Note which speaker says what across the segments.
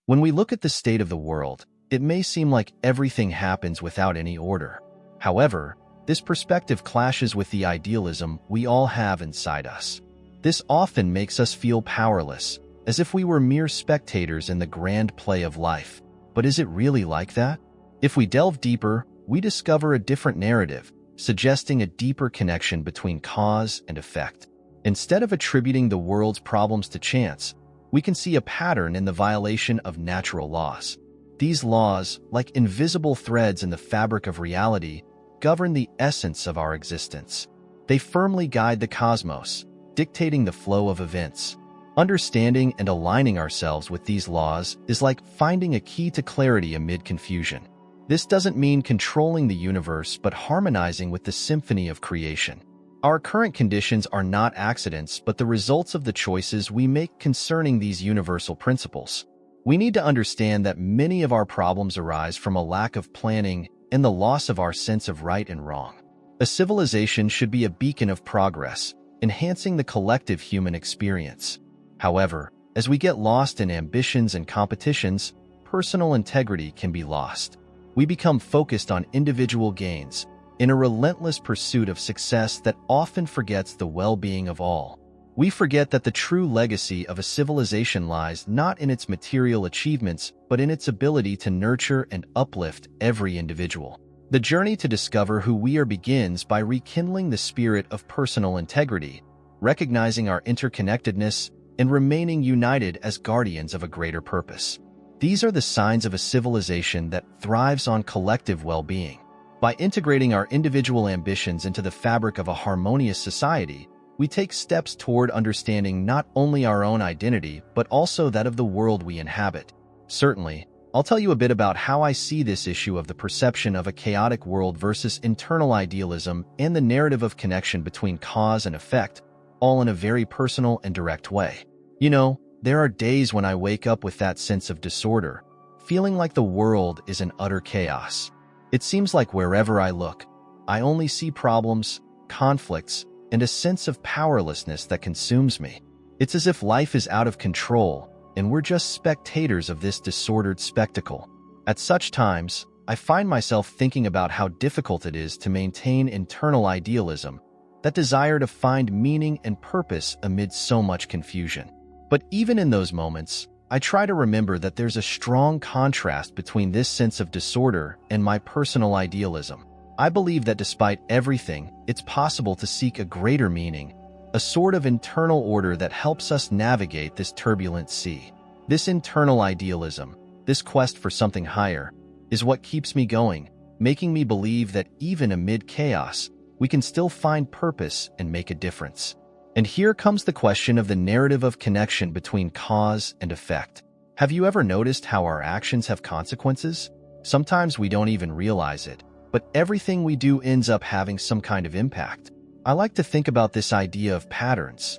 Speaker 1: When we look at the state of the world, it may seem like everything happens without any order. However, this perspective clashes with the idealism we all have inside us. This often makes us feel powerless, as if we were mere spectators in the grand play of life. But is it really like that? If we delve deeper, we discover a different narrative, suggesting a deeper connection between cause and effect. Instead of attributing the world's problems to chance, we can see a pattern in the violation of natural laws. These laws, like invisible threads in the fabric of reality, govern the essence of our existence. They firmly guide the cosmos, dictating the flow of events. Understanding and aligning ourselves with these laws is like finding a key to clarity amid confusion. This doesn't mean controlling the universe, but harmonizing with the symphony of creation. Our current conditions are not accidents, but the results of the choices we make concerning these universal principles. We need to understand that many of our problems arise from a lack of planning and the loss of our sense of right and wrong. A civilization should be a beacon of progress, enhancing the collective human experience. However, as we get lost in ambitions and competitions, personal integrity can be lost. We become focused on individual gains, in a relentless pursuit of success that often forgets the well-being of all. We forget that the true legacy of a civilization lies not in its material achievements, but in its ability to nurture and uplift every individual. The journey to discover who we are begins by rekindling the spirit of personal integrity, recognizing our interconnectedness, and remaining united as guardians of a greater purpose. These are the signs of a civilization that thrives on collective well-being. By integrating our individual ambitions into the fabric of a harmonious society, we take steps toward understanding not only our own identity, but also that of the world we inhabit. Certainly, I'll tell you a bit about how I see this issue of the perception of a chaotic world versus internal idealism and the narrative of connection between cause and effect, all in a very personal and direct way. You know, there are days when I wake up with that sense of disorder, feeling like the world is in utter chaos. It seems like wherever I look, I only see problems, conflicts, and a sense of powerlessness that consumes me. It's as if life is out of control, and we're just spectators of this disordered spectacle. At such times, I find myself thinking about how difficult it is to maintain internal idealism, that desire to find meaning and purpose amid so much confusion. But even in those moments, I try to remember that there's a strong contrast between this sense of disorder and my personal idealism. I believe that despite everything, it's possible to seek a greater meaning, a sort of internal order that helps us navigate this turbulent sea. This internal idealism, this quest for something higher, is what keeps me going, making me believe that even amid chaos, we can still find purpose and make a difference. And here comes the question of the narrative of connection between cause and effect. Have you ever noticed how our actions have consequences? Sometimes we don't even realize it, but everything we do ends up having some kind of impact. I like to think about this idea of patterns,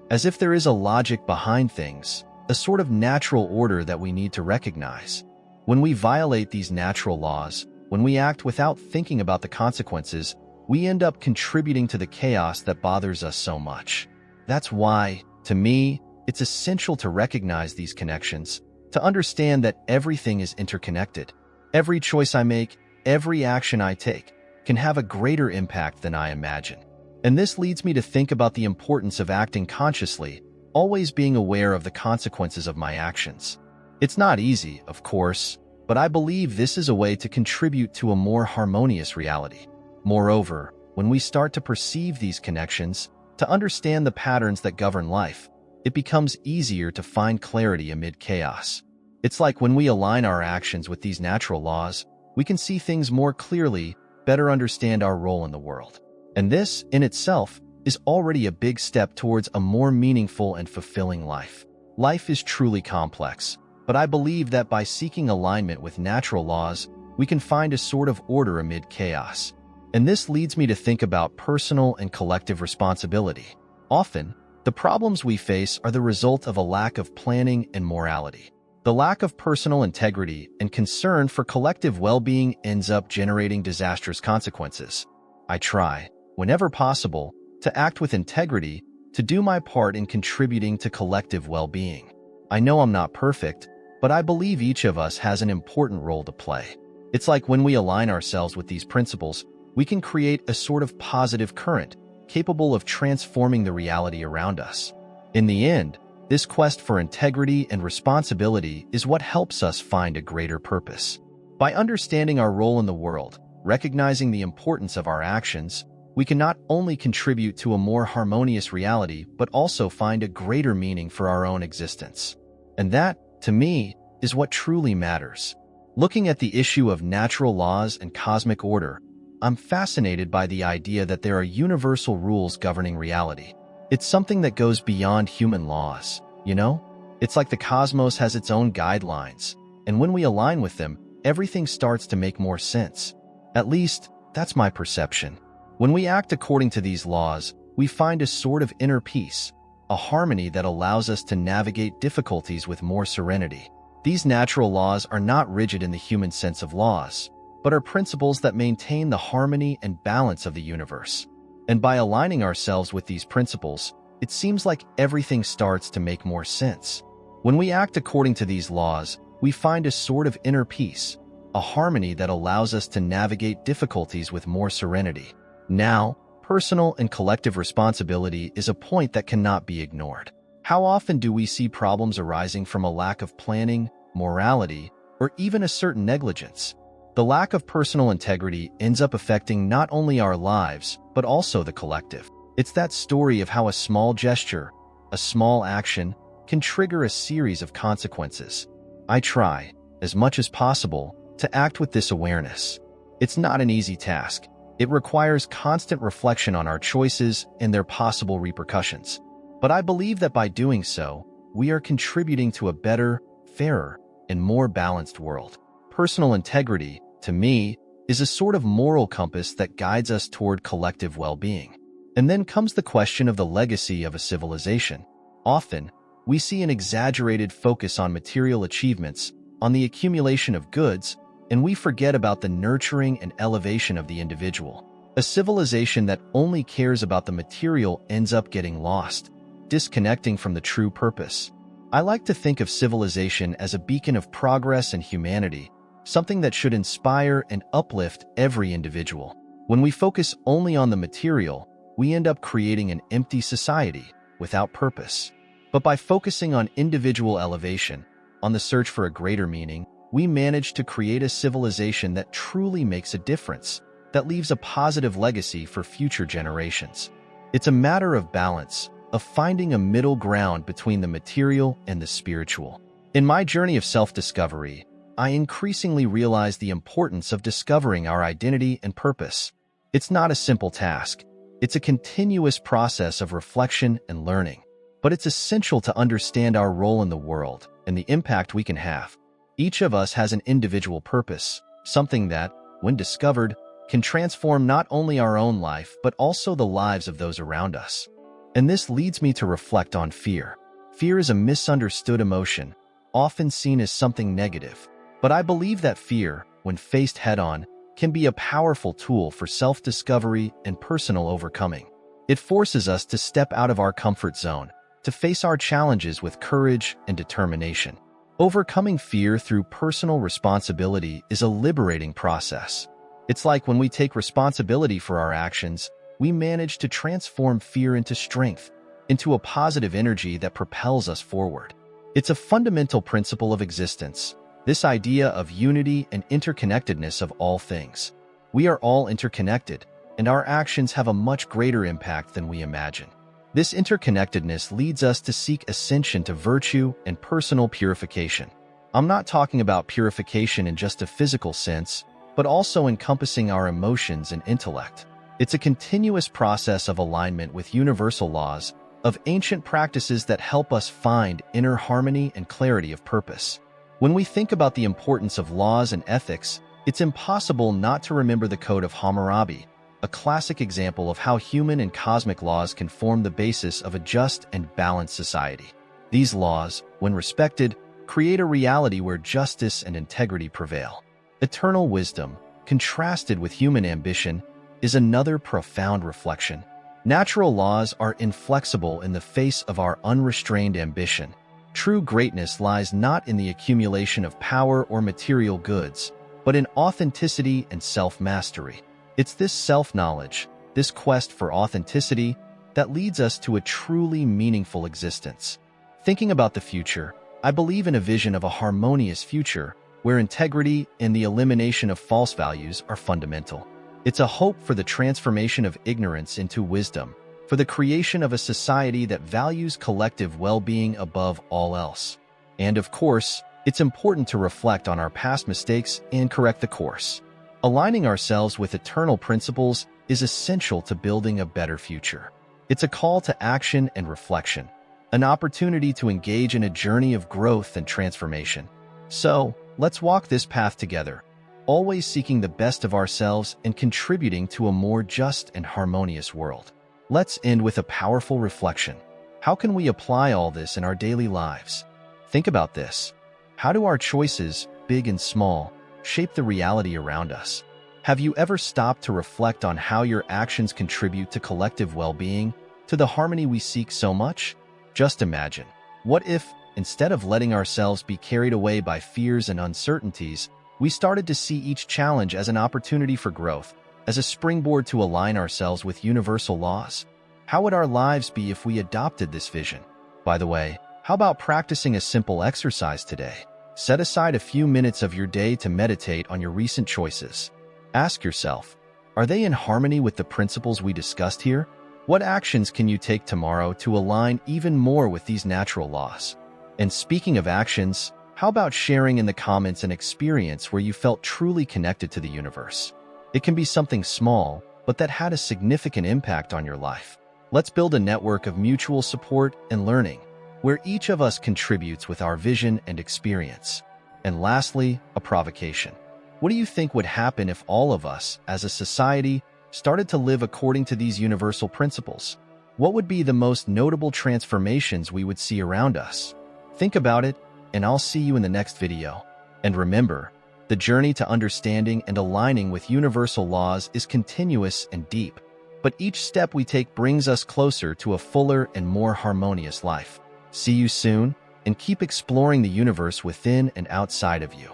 Speaker 1: as if there is a logic behind things, a sort of natural order that we need to recognize. When we violate these natural laws, when we act without thinking about the consequences, we end up contributing to the chaos that bothers us so much. That's why, to me, it's essential to recognize these connections, to understand that everything is interconnected. Every choice I make, every action I take, can have a greater impact than I imagine. And this leads me to think about the importance of acting consciously, always being aware of the consequences of my actions. It's not easy, of course, but I believe this is a way to contribute to a more harmonious reality. Moreover, when we start to perceive these connections, to understand the patterns that govern life, it becomes easier to find clarity amid chaos. It's like when we align our actions with these natural laws, we can see things more clearly, better understand our role in the world. And this, in itself, is already a big step towards a more meaningful and fulfilling life. Life is truly complex, but I believe that by seeking alignment with natural laws, we can find a sort of order amid chaos. And this leads me to think about personal and collective responsibility. Often, the problems we face are the result of a lack of planning and morality. The lack of personal integrity and concern for collective well-being ends up generating disastrous consequences. I try, whenever possible, to act with integrity, to do my part in contributing to collective well-being. I know I'm not perfect, but I believe each of us has an important role to play. It's like when we align ourselves with these principles, we can create a sort of positive current, capable of transforming the reality around us. In the end, this quest for integrity and responsibility is what helps us find a greater purpose. By understanding our role in the world, recognizing the importance of our actions, we can not only contribute to a more harmonious reality, but also find a greater meaning for our own existence. And that, to me, is what truly matters. Looking at the issue of natural laws and cosmic order, I'm fascinated by the idea that there are universal rules governing reality. It's something that goes beyond human laws, you know? It's like the cosmos has its own guidelines, and when we align with them, everything starts to make more sense. At least, that's my perception. When we act according to these laws, we find a sort of inner peace, a harmony that allows us to navigate difficulties with more serenity. These natural laws are not rigid in the human sense of laws, but are principles that maintain the harmony and balance of the universe. And by aligning ourselves with these principles, it seems like everything starts to make more sense. When we act according to these laws, we find a sort of inner peace, a harmony that allows us to navigate difficulties with more serenity. Now, personal and collective responsibility is a point that cannot be ignored. How often do we see problems arising from a lack of planning, morality, or even a certain negligence? The lack of personal integrity ends up affecting not only our lives, but also the collective. It's that story of how a small gesture, a small action, can trigger a series of consequences. I try, as much as possible, to act with this awareness. It's not an easy task. It requires constant reflection on our choices and their possible repercussions. But I believe that by doing so, we are contributing to a better, fairer, and more balanced world. Personal integrity, to me, is a sort of moral compass that guides us toward collective well-being. And then comes the question of the legacy of a civilization. Often, we see an exaggerated focus on material achievements, on the accumulation of goods, and we forget about the nurturing and elevation of the individual. A civilization that only cares about the material ends up getting lost, disconnecting from the true purpose. I like to think of civilization as a beacon of progress and humanity, something that should inspire and uplift every individual. When we focus only on the material, we end up creating an empty society without purpose. But by focusing on individual elevation, on the search for a greater meaning, we manage to create a civilization that truly makes a difference, that leaves a positive legacy for future generations. It's a matter of balance, of finding a middle ground between the material and the spiritual. In my journey of self-discovery, I increasingly realize the importance of discovering our identity and purpose. It's not a simple task. It's a continuous process of reflection and learning. But it's essential to understand our role in the world and the impact we can have. Each of us has an individual purpose, something that, when discovered, can transform not only our own life but also the lives of those around us. And this leads me to reflect on fear. Fear is a misunderstood emotion, often seen as something negative. But I believe that fear, when faced head-on, can be a powerful tool for self-discovery and personal overcoming. It forces us to step out of our comfort zone, to face our challenges with courage and determination. Overcoming fear through personal responsibility is a liberating process. It's like when we take responsibility for our actions, we manage to transform fear into strength, into a positive energy that propels us forward. It's a fundamental principle of existence, this idea of unity and interconnectedness of all things. We are all interconnected, and our actions have a much greater impact than we imagine. This interconnectedness leads us to seek ascension to virtue and personal purification. I'm not talking about purification in just a physical sense, but also encompassing our emotions and intellect. It's a continuous process of alignment with universal laws, of ancient practices that help us find inner harmony and clarity of purpose. When we think about the importance of laws and ethics, it's impossible not to remember the Code of Hammurabi, a classic example of how human and cosmic laws can form the basis of a just and balanced society. These laws, when respected, create a reality where justice and integrity prevail. Eternal wisdom, contrasted with human ambition, is another profound reflection. Natural laws are inflexible in the face of our unrestrained ambition, True greatness lies not in the accumulation of power or material goods, but in authenticity and self-mastery. It's this self-knowledge, this quest for authenticity, that leads us to a truly meaningful existence. Thinking about the future, I believe in a vision of a harmonious future where integrity and the elimination of false values are fundamental. It's a hope for the transformation of ignorance into wisdom, for the creation of a society that values collective well-being above all else. And of course, it's important to reflect on our past mistakes and correct the course. Aligning ourselves with eternal principles is essential to building a better future. It's a call to action and reflection, an opportunity to engage in a journey of growth and transformation. So, let's walk this path together, always seeking the best of ourselves and contributing to a more just and harmonious world. Let's end with a powerful reflection. How can we apply all this in our daily lives? Think about this. How do our choices, big and small, shape the reality around us? Have you ever stopped to reflect on how your actions contribute to collective well-being, to the harmony we seek so much? Just imagine, what if, instead of letting ourselves be carried away by fears and uncertainties, we started to see each challenge as an opportunity for growth, as a springboard to align ourselves with universal laws? How would our lives be if we adopted this vision? By the way, how about practicing a simple exercise today? Set aside a few minutes of your day to meditate on your recent choices. Ask yourself, are they in harmony with the principles we discussed here? What actions can you take tomorrow to align even more with these natural laws? And speaking of actions, how about sharing in the comments an experience where you felt truly connected to the universe? It can be something small, but that had a significant impact on your life. Let's build a network of mutual support and learning, where each of us contributes with our vision and experience. And lastly, a provocation. What do you think would happen if all of us, as a society, started to live according to these universal principles? What would be the most notable transformations we would see around us? Think about it, and I'll see you in the next video. And remember, the journey to understanding and aligning with universal laws is continuous and deep, but each step we take brings us closer to a fuller and more harmonious life. See you soon, and keep exploring the universe within and outside of you.